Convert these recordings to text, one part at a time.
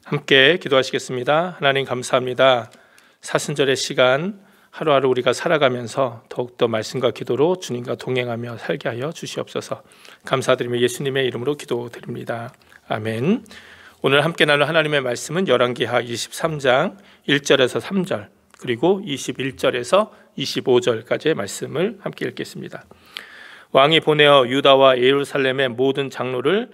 함께 기도하시겠습니다. 하나님 감사합니다. 사순절의 시간 하루하루 우리가 살아가면서 더욱더 말씀과 기도로 주님과 동행하며 살게 하여 주시옵소서. 감사드리며 예수님의 이름으로 기도드립니다. 아멘. 오늘 함께 나눌 하나님의 말씀은 열왕기하 23장 1절에서 3절 그리고 21절에서 25절까지의 말씀을 함께 읽겠습니다. 왕이 보내어 유다와 예루살렘의 모든 장로를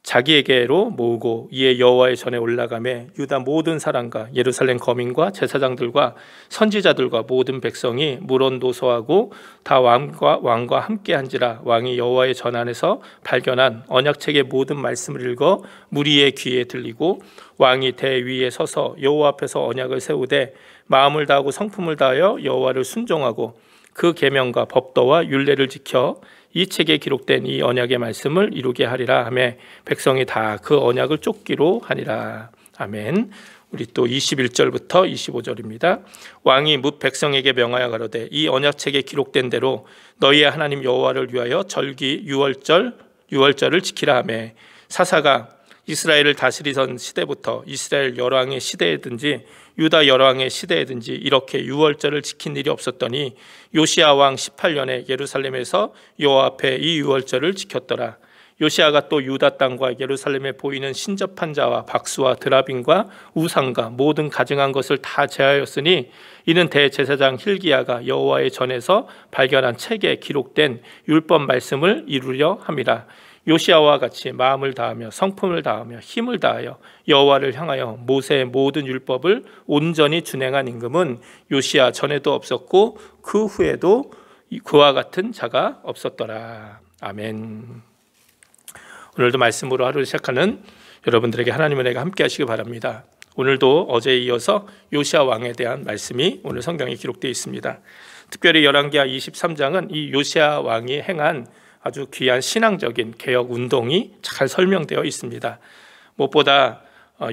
자기에게로 모으고 이에 여호와의 전에 올라가매 유다 모든 사람과 예루살렘 거민과 제사장들과 선지자들과 모든 백성이 물온도소하고 다 왕과 함께한지라. 왕이 여호와의 전 안에서 발견한 언약책의 모든 말씀을 읽어 무리의 귀에 들리고 왕이 대위에 서서 여호와 앞에서 언약을 세우되 마음을 다하고 성품을 다하여 여호와를 순종하고 그 계명과 법도와 율례를 지켜 이 책에 기록된 이 언약의 말씀을 이루게 하리라 하며 백성이 다 그 언약을 쫓기로 하니라. 아멘. 우리 또 21절부터 25절입니다. 왕이 뭇 백성에게 명하여 가로되 이 언약책에 기록된 대로 너희의 하나님 여호와를 위하여 절기 유월절을 지키라 하며 사사가 이스라엘을 다스리던 시대부터 이스라엘 열왕의 시대에든지 유다 열왕의 시대에든지 이렇게 유월절을 지킨 일이 없었더니 요시야 왕 18년에 예루살렘에서 여호와 앞에 이 유월절을 지켰더라. 요시야가 또 유다 땅과 예루살렘에 보이는 신접한 자와 박수와 드라빔과 우상과 모든 가증한 것을 다 제하였으니 이는 대제사장 hil기야가 여호와의 전에서 발견한 책에 기록된 율법 말씀을 이루려 함이라. 요시야와 같이 마음을 다하며 성품을 다하며 힘을 다하여 여호와를 향하여 모세의 모든 율법을 온전히 준행한 임금은 요시야 전에도 없었고 그 후에도 그와 같은 자가 없었더라. 아멘. 오늘도 말씀으로 하루를 시작하는 여러분들에게 하나님의 은혜가 함께 하시기 바랍니다. 오늘도 어제에 이어서 요시야 왕에 대한 말씀이 오늘 성경에 기록되어 있습니다. 특별히 열왕기하 23장은 이 요시야 왕이 행한 아주 귀한 신앙적인 개혁 운동이 잘 설명되어 있습니다. 무엇보다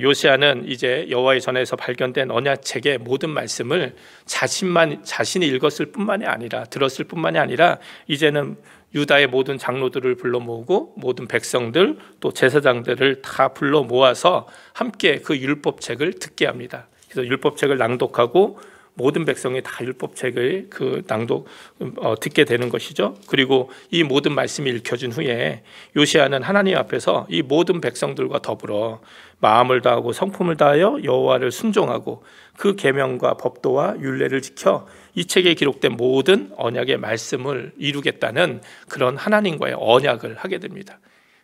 요시야는 이제 여호와의 전에서 발견된 언약책의 모든 말씀을 자신이 읽었을 뿐만이 아니라 들었을 뿐만이 아니라 이제는 유다의 모든 장로들을 불러 모으고 모든 백성들 또 제사장들을 다 불러 모아서 함께 그 율법책을 듣게 합니다. 그래서 율법책을 낭독하고 모든 백성이 다 율법책을 듣게 되는 것이죠. 그리고 이 모든 말씀이 읽혀진 후에 요시야는 하나님 앞에서 이 모든 백성들과 더불어 마음을 다하고 성품을 다하여 여호와를 순종하고 그 계명과 법도와 율례를 지켜 이 책에 기록된 모든 언약의 말씀을 이루겠다는 그런 하나님과의 언약을 하게 됩니다.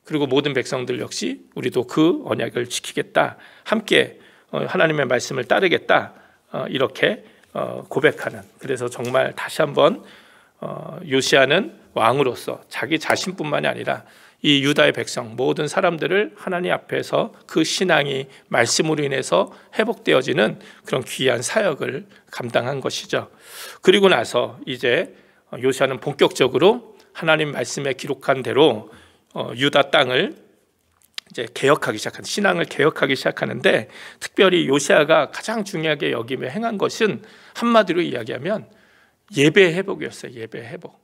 그리고 모든 백성들 역시 우리도 그 언약을 지키겠다, 함께 하나님의 말씀을 따르겠다, 이렇게 고백하는. 그래서 정말 다시 한번 요시야는 왕으로서 자기 자신뿐만이 아니라 이 유다의 백성 모든 사람들을 하나님 앞에서 그 신앙이 말씀으로 인해서 회복되어지는 그런 귀한 사역을 감당한 것이죠. 그리고 나서 이제 요시야는 본격적으로 하나님 말씀에 기록한 대로 유다 땅을 이제 개혁하기 시작한, 신앙을 개혁하기 시작하는데, 특별히 요시야가 가장 중요하게 여기며 행한 것은 한마디로 이야기하면 예배 회복이었어요. 예배 회복.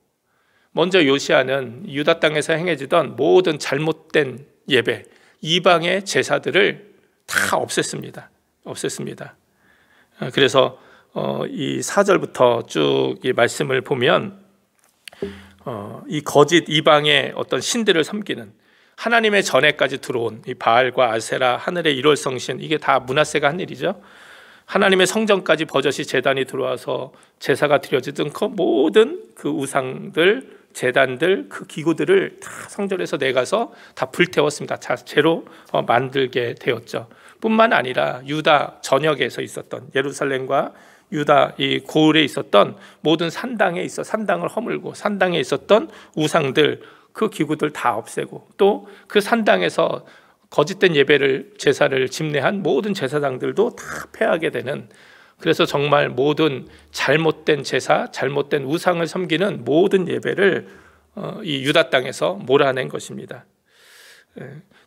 먼저 요시야는 유다 땅에서 행해지던 모든 잘못된 예배, 이방의 제사들을 다 없앴습니다. 그래서 이 4절부터 쭉 이 말씀을 보면 이 거짓 이방의 어떤 신들을 섬기는, 하나님의 전에까지 들어온 이 바알과 아세라, 하늘의 일월 성신, 이게 다 므낫세가 한 일이죠. 하나님의 성전까지 버젓이 제단이 들어와서 제사가 드려지던 그 모든 그 우상들, 제단들, 그 기구들을 다 성전에서 내가서 다 불태웠습니다. 자체로 만들게 되었죠. 뿐만 아니라 유다 전역에서 있었던, 예루살렘과 유다 이 고을에 있었던 모든 산당을 허물고 산당에 있었던 우상들, 그 기구들 다 없애고, 또 그 산당에서 거짓된 예배를, 제사를 집례한 모든 제사장들도 다 폐하게 되는, 그래서 정말 모든 잘못된 제사, 잘못된 우상을 섬기는 모든 예배를 이 유다 땅에서 몰아낸 것입니다.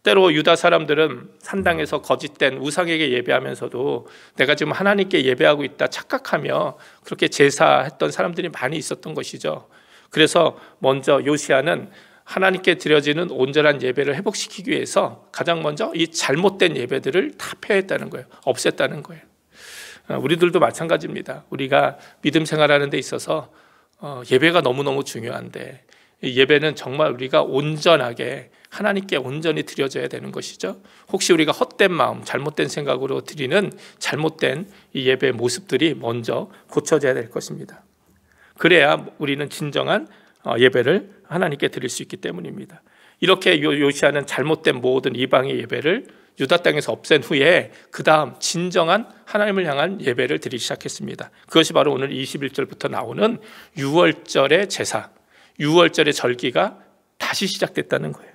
때로 유다 사람들은 산당에서 거짓된 우상에게 예배하면서도 내가 지금 하나님께 예배하고 있다 착각하며 그렇게 제사했던 사람들이 많이 있었던 것이죠. 그래서 먼저 요시야는 하나님께 드려지는 온전한 예배를 회복시키기 위해서 가장 먼저 이 잘못된 예배들을 다 폐했다는 거예요. 없앴다는 거예요. 우리들도 마찬가지입니다. 우리가 믿음 생활하는 데 있어서 예배가 너무너무 중요한데 이 예배는 정말 우리가 온전하게 하나님께 온전히 드려져야 되는 것이죠. 혹시 우리가 헛된 마음, 잘못된 생각으로 드리는 잘못된 이 예배의 모습들이 먼저 고쳐져야 될 것입니다. 그래야 우리는 진정한 예배를 하나님께 드릴 수 있기 때문입니다. 이렇게 요시아는 잘못된 모든 이방의 예배를 유다 땅에서 없앤 후에 그 다음 진정한 하나님을 향한 예배를 드리기 시작했습니다. 그것이 바로 오늘 21절부터 나오는 유월절의 제사, 유월절의 절기가 다시 시작됐다는 거예요.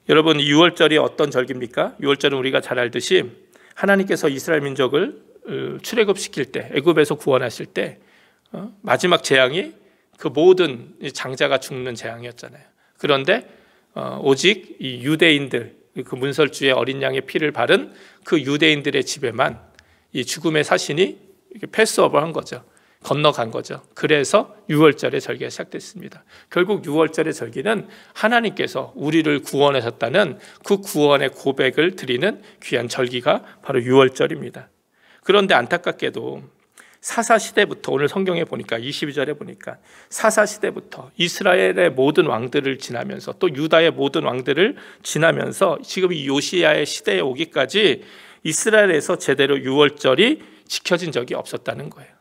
여러분, 유월절이 어떤 절기입니까? 유월절은 우리가 잘 알듯이 하나님께서 이스라엘 민족을 출애굽시킬 때, 애굽에서 구원하실 때 마지막 재앙이 그 모든 장자가 죽는 재앙이었잖아요. 그런데 오직 이 유대인들, 그 문설주의 어린 양의 피를 바른 그 유대인들의 집에만 이 죽음의 사신이 패스오버한 거죠. 건너간 거죠. 그래서 유월절의 절기가 시작됐습니다. 결국 유월절의 절기는 하나님께서 우리를 구원하셨다는 그 구원의 고백을 드리는 귀한 절기가 바로 유월절입니다. 그런데 안타깝게도 사사시대부터, 오늘 성경에 보니까 22절에 보니까 사사시대부터 이스라엘의 모든 왕들을 지나면서 또 유다의 모든 왕들을 지나면서 지금 이 요시야의 시대에 오기까지 이스라엘에서 제대로 유월절이 지켜진 적이 없었다는 거예요.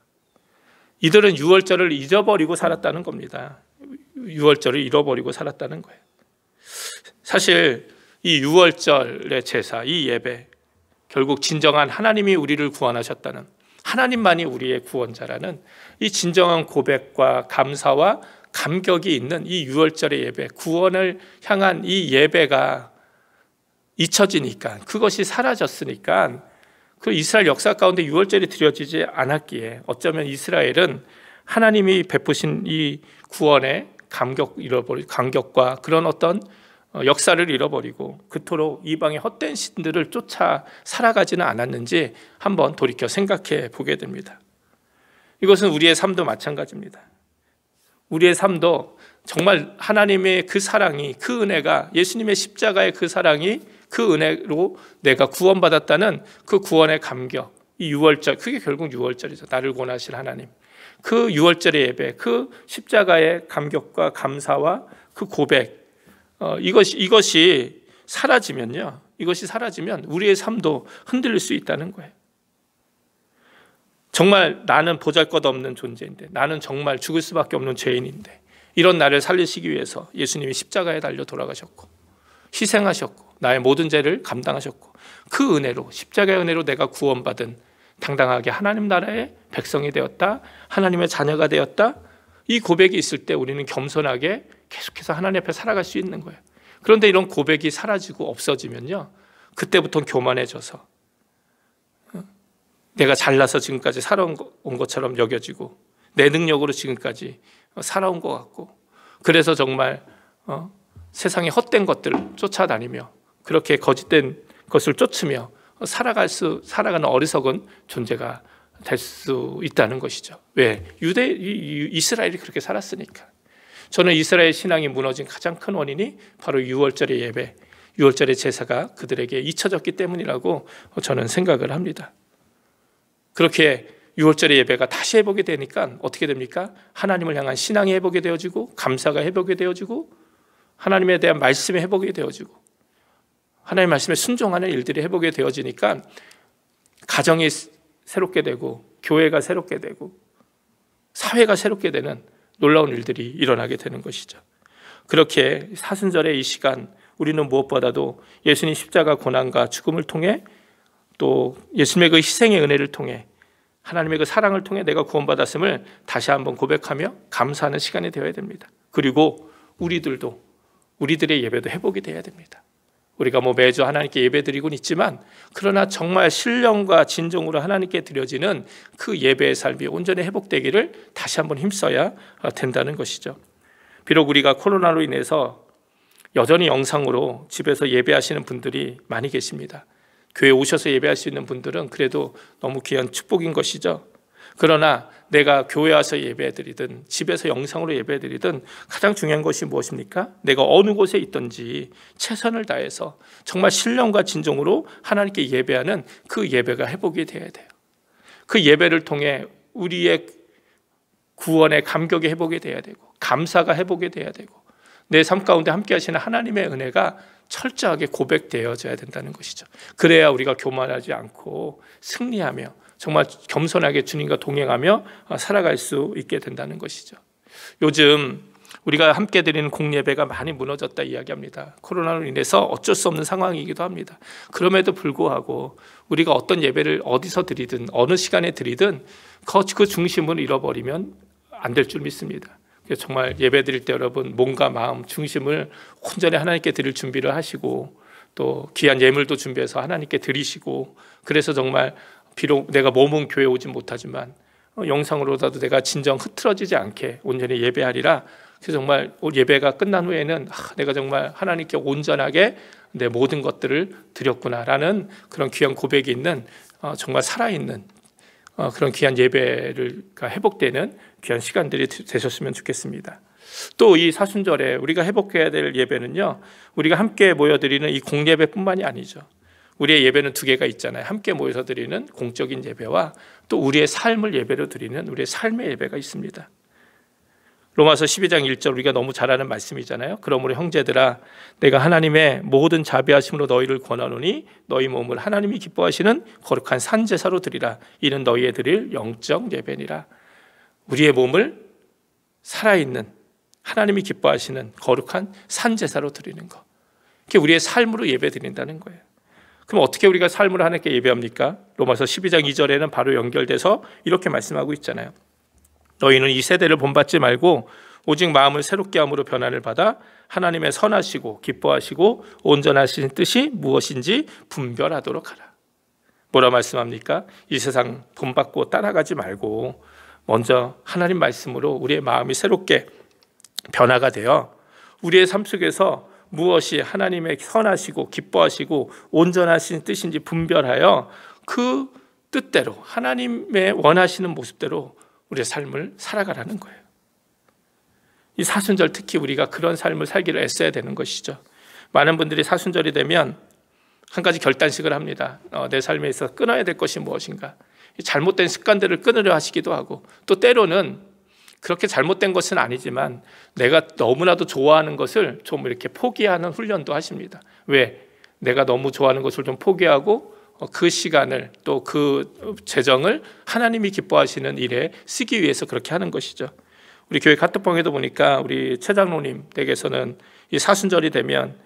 이들은 유월절을 잊어버리고 살았다는 겁니다. 유월절을 잃어버리고 살았다는 거예요. 사실 이 유월절의 제사, 이 예배, 결국 진정한 하나님이 우리를 구원하셨다는, 하나님만이 우리의 구원자라는 이 진정한 고백과 감사와 감격이 있는 이 유월절의 예배, 구원을 향한 이 예배가 잊혀지니까, 그것이 사라졌으니까 그 이스라엘 역사 가운데 유월절이 드려지지 않았기에 어쩌면 이스라엘은 하나님이 베푸신 이 구원의 감격과 그런 어떤 역사를 잃어버리고 그토록 이방의 헛된 신들을 쫓아 살아가지는 않았는지 한번 돌이켜 생각해 보게 됩니다. 이것은 우리의 삶도 마찬가지입니다. 우리의 삶도 정말 하나님의 그 사랑이, 그 은혜가, 예수님의 십자가의 그 사랑이, 그 은혜로 내가 구원받았다는 그 구원의 감격, 이 유월절, 그게 결국 유월절이죠. 나를 구원하실 하나님, 그 유월절의 예배, 그 십자가의 감격과 감사와 그 고백, 이것이 사라지면요, 이것이 사라지면 우리의 삶도 흔들릴 수 있다는 거예요. 정말 나는 보잘것없는 존재인데, 나는 정말 죽을 수밖에 없는 죄인인데, 이런 나를 살리시기 위해서 예수님이 십자가에 달려 돌아가셨고 희생하셨고 나의 모든 죄를 감당하셨고 그 은혜로, 십자가의 은혜로 내가 구원받은 당당하게 하나님 나라의 백성이 되었다, 하나님의 자녀가 되었다, 이 고백이 있을 때 우리는 겸손하게 계속해서 하나님 앞에 살아갈 수 있는 거예요. 그런데 이런 고백이 사라지고 없어지면요, 그때부터는 교만해져서 내가 잘나서 지금까지 살아온 것처럼 여겨지고 내 능력으로 지금까지 살아온 것 같고, 그래서 정말 세상의 헛된 것들을 쫓아다니며 그렇게 거짓된 것을 쫓으며 살아가는 어리석은 존재가 될 수 있다는 것이죠. 왜? 이스라엘이 그렇게 살았으니까. 저는 이스라엘 신앙이 무너진 가장 큰 원인이 바로 유월절의 예배, 유월절의 제사가 그들에게 잊혀졌기 때문이라고 저는 생각을 합니다. 그렇게 유월절의 예배가 다시 회복이 되니까 어떻게 됩니까? 하나님을 향한 신앙이 회복이 되어지고, 감사가 회복이 되어지고, 하나님에 대한 말씀이 회복이 되어지고, 하나님의 말씀에 순종하는 일들이 회복이 되어지니까 가정이 새롭게 되고, 교회가 새롭게 되고, 사회가 새롭게 되는 놀라운 일들이 일어나게 되는 것이죠. 그렇게 사순절의 이 시간, 우리는 무엇보다도 예수님 십자가 고난과 죽음을 통해, 또 예수님의 그 희생의 은혜를 통해, 하나님의 그 사랑을 통해 내가 구원받았음을 다시 한번 고백하며 감사하는 시간이 되어야 됩니다. 그리고 우리들의 예배도 회복이 되어야 됩니다. 우리가 매주 하나님께 예배드리곤 있지만, 그러나 정말 신령과 진정으로 하나님께 드려지는 그 예배의 삶이 온전히 회복되기를 다시 한번 힘써야 된다는 것이죠. 비록 우리가 코로나로 인해서 여전히 영상으로 집에서 예배하시는 분들이 많이 계십니다. 교회에 오셔서 예배할 수 있는 분들은 그래도 너무 귀한 축복인 것이죠. 그러나 내가 교회 와서 예배드리든 집에서 영상으로 예배드리든 가장 중요한 것이 무엇입니까? 내가 어느 곳에 있든지 최선을 다해서 정말 신령과 진정으로 하나님께 예배하는 그 예배가 회복이 되어야 돼요. 그 예배를 통해 우리의 구원의 감격이 회복이 돼야 되고 감사가 회복이 돼야 되고 내 삶 가운데 함께 하시는 하나님의 은혜가 철저하게 고백되어져야 된다는 것이죠. 그래야 우리가 교만하지 않고 승리하며 정말 겸손하게 주님과 동행하며 살아갈 수 있게 된다는 것이죠. 요즘 우리가 함께 드리는 공예배가 많이 무너졌다 이야기합니다. 코로나로 인해서 어쩔 수 없는 상황이기도 합니다. 그럼에도 불구하고 우리가 어떤 예배를 어디서 드리든 어느 시간에 드리든 그 중심을 잃어버리면 안 될 줄 믿습니다. 그래서 정말 예배 드릴 때 여러분 몸과 마음 중심을 온전히 하나님께 드릴 준비를 하시고 또 귀한 예물도 준비해서 하나님께 드리시고 그래서 정말 비록 내가 몸은 교회에 오지 못하지만 영상으로라도 내가 진정 흐트러지지 않게 온전히 예배하리라. 그래서 정말 예배가 끝난 후에는 내가 정말 하나님께 온전하게 내 모든 것들을 드렸구나라는 그런 귀한 고백이 있는 정말 살아있는 그런 귀한 예배가 회복되는 귀한 시간들이 되셨으면 좋겠습니다. 또 이 사순절에 우리가 회복해야 될 예배는요, 우리가 함께 모여드리는 이 공예배뿐만이 아니죠. 우리의 예배는 두 개가 있잖아요. 함께 모여서 드리는 공적인 예배와 또 우리의 삶을 예배로 드리는 우리의 삶의 예배가 있습니다. 로마서 12장 1절 우리가 너무 잘 아는 말씀이잖아요. 그러므로 형제들아 내가 하나님의 모든 자비하심으로 너희를 권하노니 너희 몸을 하나님이 기뻐하시는 거룩한 산제사로 드리라. 이는 너희의 드릴 영적 예배니라. 우리의 몸을 살아있는 하나님이 기뻐하시는 거룩한 산제사로 드리는 것. 그게 우리의 삶으로 예배 드린다는 거예요. 그럼 어떻게 우리가 삶으로 하나님께 예배합니까? 로마서 12장 2절에는 바로 연결돼서 이렇게 말씀하고 있잖아요. 너희는 이 세대를 본받지 말고 오직 마음을 새롭게 함으로 변화를 받아 하나님의 선하시고 기뻐하시고 온전하신 뜻이 무엇인지 분별하도록 하라. 뭐라 말씀합니까? 이 세상 본받고 따라가지 말고 먼저 하나님 말씀으로 우리의 마음이 새롭게 변화가 되어 우리의 삶 속에서 무엇이 하나님의 선하시고 기뻐하시고 온전하신 뜻인지 분별하여 그 뜻대로 하나님의 원하시는 모습대로 우리의 삶을 살아가라는 거예요. 이 사순절 특히 우리가 그런 삶을 살기를 애써야 되는 것이죠. 많은 분들이 사순절이 되면 한 가지 결단식을 합니다. 내 삶에 있어서 끊어야 될 것이 무엇인가. 잘못된 습관들을 끊으려 하시기도 하고 또 때로는 그렇게 잘못된 것은 아니지만 내가 너무나도 좋아하는 것을 좀 이렇게 포기하는 훈련도 하십니다. 왜? 내가 너무 좋아하는 것을 좀 포기하고 그 시간을 또 그 재정을 하나님이 기뻐하시는 일에 쓰기 위해서 그렇게 하는 것이죠. 우리 교회 카톡방에도 보니까 우리 최 장로님 댁에서는 이 사순절이 되면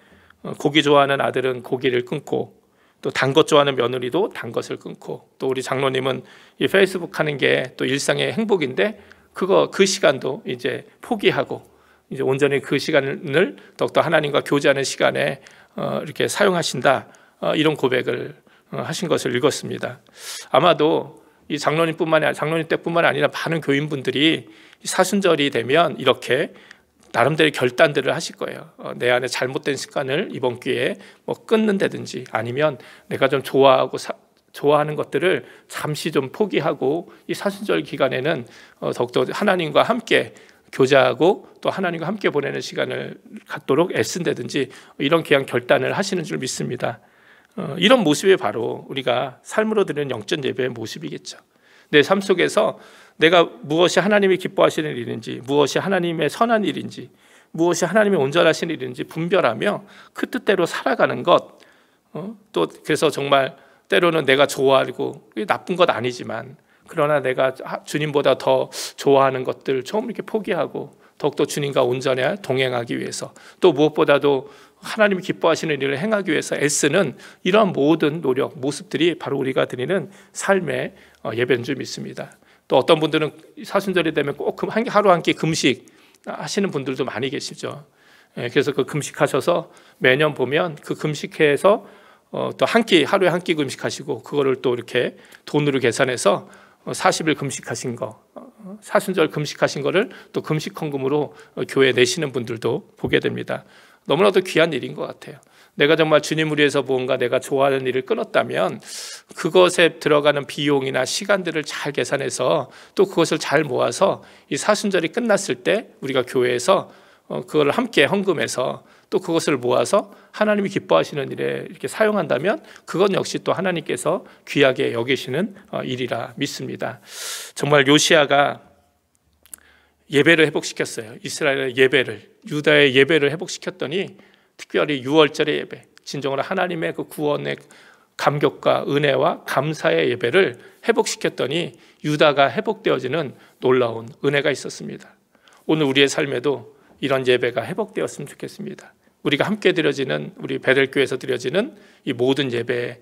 고기 좋아하는 아들은 고기를 끊고 또 단 것 좋아하는 며느리도 단 것을 끊고 또 우리 장로님은 이 페이스북 하는 게 또 일상의 행복인데 그 시간도 이제 포기하고 이제 온전히 그 시간을 더욱더 하나님과 교제하는 시간에 이렇게 사용하신다. 이런 고백을 하신 것을 읽었습니다. 아마도 이 장로님 때뿐만 아니라 많은 교인분들이 사순절이 되면 이렇게 나름대로 결단들을 하실 거예요. 내 안에 잘못된 습관을 이번 기회에 끊는다든지 아니면 내가 좀 좋아하는 것들을 잠시 좀 포기하고 이 사순절 기간에는 더욱더 하나님과 함께 교제하고 또 하나님과 함께 보내는 시간을 갖도록 애쓴다든지 이런 귀한 결단을 하시는 줄 믿습니다. 이런 모습이 바로 우리가 삶으로 드리는 영적 예배의 모습이겠죠. 내 삶 속에서 내가 무엇이 하나님이 기뻐하시는 일인지 무엇이 하나님의 선한 일인지 무엇이 하나님의 온전하신 일인지 분별하며 그 뜻대로 살아가는 것. 또 그래서 정말 때로는 내가 좋아하고 나쁜 것 아니지만 그러나 내가 주님보다 더 좋아하는 것들 좀 이렇게 포기하고 더욱더 주님과 온전히 동행하기 위해서 또 무엇보다도 하나님이 기뻐하시는 일을 행하기 위해서 애쓰는 이러한 모든 노력, 모습들이 바로 우리가 드리는 삶의 예배인 줄 믿습니다. 또 어떤 분들은 사순절이 되면 꼭 하루 한 끼 금식 하시는 분들도 많이 계시죠. 그래서 그 금식하셔서 매년 보면 그 금식해서 또 하루에 한 끼 금식하시고 그거를 또 이렇게 돈으로 계산해서 40일 금식하신 거, 사순절 금식하신 거를 또 금식헌금으로 교회에 내시는 분들도 보게 됩니다. 너무나도 귀한 일인 것 같아요. 내가 정말 주님을 위해서 뭔가 내가 좋아하는 일을 끊었다면 그것에 들어가는 비용이나 시간들을 잘 계산해서 또 그것을 잘 모아서 이 사순절이 끝났을 때 우리가 교회에서 그걸 함께 헌금해서 또 그것을 모아서 하나님이 기뻐하시는 일에 이렇게 사용한다면 그건 역시 또 하나님께서 귀하게 여기시는 일이라 믿습니다. 정말 요시아가 예배를 회복시켰어요. 이스라엘의 예배를, 유다의 예배를 회복시켰더니 특별히 유월절의 예배, 진정으로 하나님의 그 구원의 감격과 은혜와 감사의 예배를 회복시켰더니 유다가 회복되어지는 놀라운 은혜가 있었습니다. 오늘 우리의 삶에도 이런 예배가 회복되었으면 좋겠습니다. 우리가 함께 드려지는, 우리 베델교회에서 드려지는 이 모든 예배에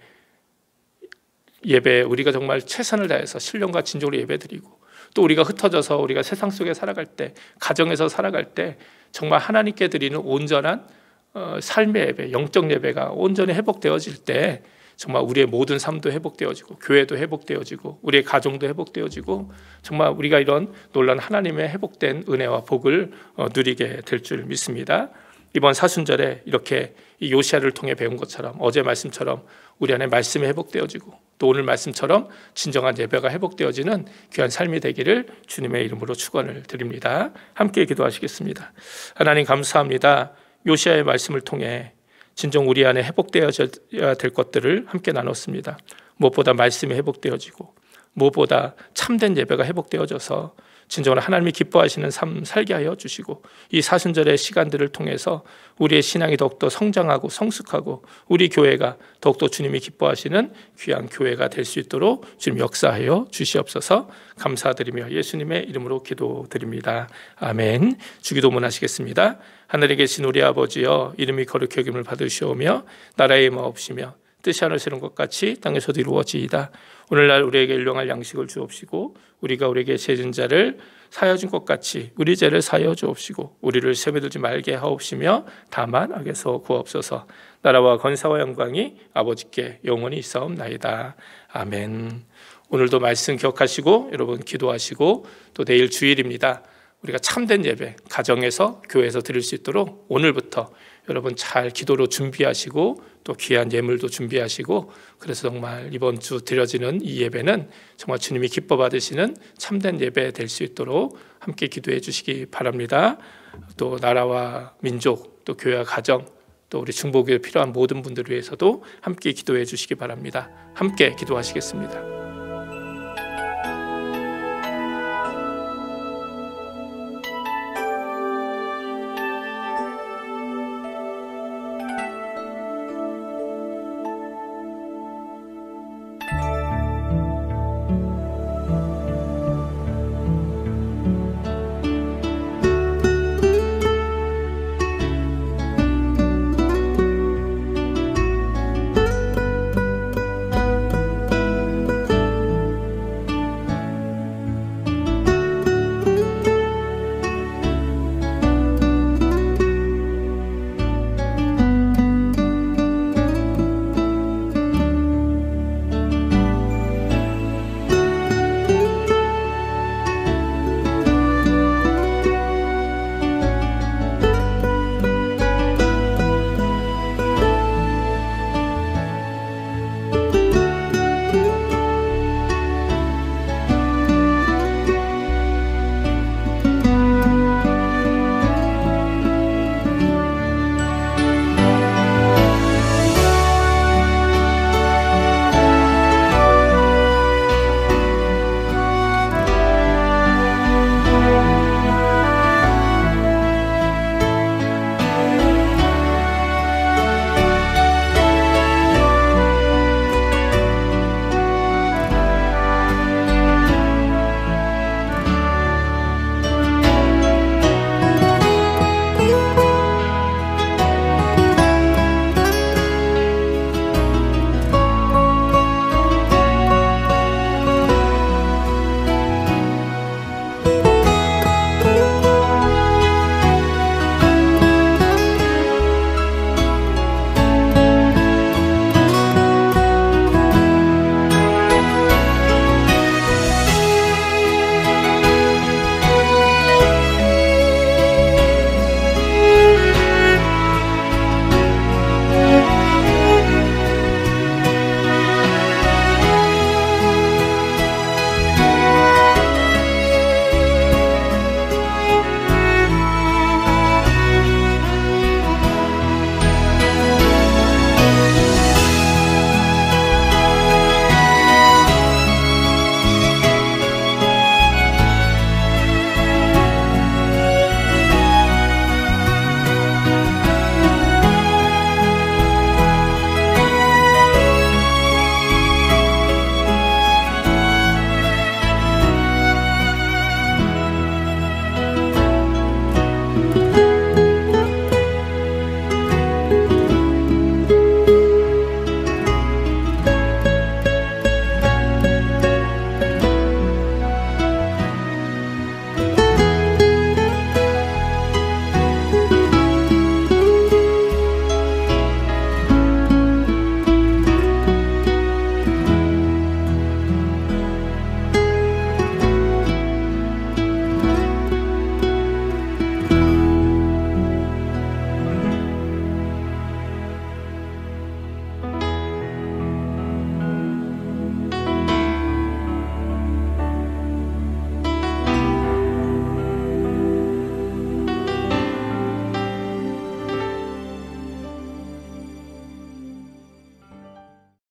우리가 정말 최선을 다해서 신령과 진정으로 예배드리고 또 우리가 흩어져서 우리가 세상 속에 살아갈 때, 가정에서 살아갈 때 정말 하나님께 드리는 온전한 삶의 예배, 영적 예배가 온전히 회복되어질 때 정말 우리의 모든 삶도 회복되어지고 교회도 회복되어지고 우리의 가정도 회복되어지고 정말 우리가 이런 놀라운 하나님의 회복된 은혜와 복을 누리게 될 줄 믿습니다. 이번 사순절에 이렇게 이 요시아를 통해 배운 것처럼 어제 말씀처럼 우리 안에 말씀이 회복되어지고 또 오늘 말씀처럼 진정한 예배가 회복되어지는 귀한 삶이 되기를 주님의 이름으로 축원을 드립니다. 함께 기도하시겠습니다. 하나님 감사합니다. 요시아의 말씀을 통해 진정 우리 안에 회복되어져야 될 것들을 함께 나눴습니다. 무엇보다 말씀이 회복되어지고 무엇보다 참된 예배가 회복되어져서 진정으로 하나님이 기뻐하시는 삶 살게 하여 주시고 이 사순절의 시간들을 통해서 우리의 신앙이 더욱더 성장하고 성숙하고 우리 교회가 더욱더 주님이 기뻐하시는 귀한 교회가 될 수 있도록 주님 역사하여 주시옵소서. 감사드리며 예수님의 이름으로 기도드립니다. 아멘. 주기도문 하시겠습니다. 하늘에 계신 우리 아버지여, 이름이 거룩히 여김을 받으시오며 나라의 임하옵시며 뜻이 하늘에서는 것 같이 땅에서도 이루어지이다. 오늘날 우리에게 일용할 양식을 주옵시고 우리가 우리에게 죄진 자를 사하여 준 것 같이 우리 죄를 사하여 주옵시고 우리를 시험에 들지 말게 하옵시며 다만 악에서 구하옵소서. 나라와 권세와 영광이 아버지께 영원히 있사옵나이다. 아멘. 오늘도 말씀 기억하시고 여러분 기도하시고 또 내일 주일입니다. 우리가 참된 예배 가정에서 교회에서 드릴 수 있도록 오늘부터 여러분 잘 기도로 준비하시고 또 귀한 예물도 준비하시고 그래서 정말 이번 주 드려지는 이 예배는 정말 주님이 기뻐 받으시는 참된 예배 될 수 있도록 함께 기도해 주시기 바랍니다. 또 나라와 민족 또 교회와 가정 또 우리 중보교회 필요한 모든 분들을 위해서도 함께 기도해 주시기 바랍니다. 함께 기도하시겠습니다.